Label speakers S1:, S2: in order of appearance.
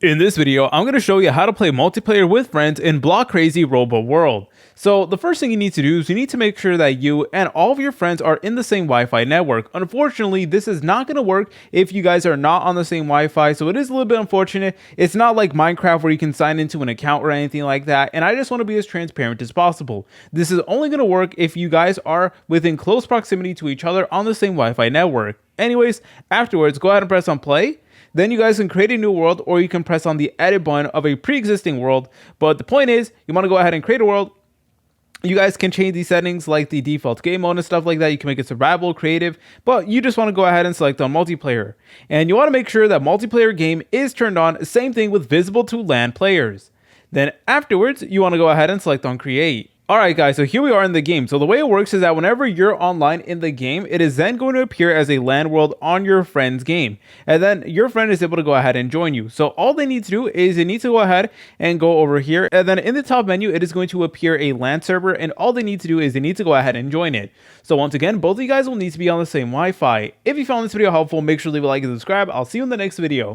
S1: In this video, I'm going to show you how to play multiplayer with friends in Block Crazy Robo World. So the first thing you need to do is you need to make sure that you and all of your friends are in the same Wi-Fi network. Unfortunately, this is not going to work if you guys are not on the same Wi-Fi, so it is a little bit unfortunate. It's not like Minecraft where you can sign into an account or anything like that, and I just want to be as transparent as possible. This is only going to work if you guys are within close proximity to each other on the same Wi-Fi network. Anyways, afterwards, go ahead and press on play. Then you guys can create a new world, or you can press on the edit button of a pre-existing world. But the point is, you want to go ahead and create a world. You guys can change these settings like the default game mode and stuff like that. You can make it survival, creative, but you just want to go ahead and select on multiplayer. And you want to make sure that multiplayer game is turned on. Same thing with visible to LAN players. Then afterwards, you want to go ahead and select on create. Alright guys, so here we are in the game. So the way it works is that whenever you're online in the game, it is then going to appear as a LAN world on your friend's game. And then your friend is able to go ahead and join you. So all they need to do is they need to go ahead and go over here. And then in the top menu, it is going to appear a LAN server. And all they need to do is they need to go ahead and join it. So once again, both of you guys will need to be on the same Wi-Fi. If you found this video helpful, make sure to leave a like and subscribe. I'll see you in the next video.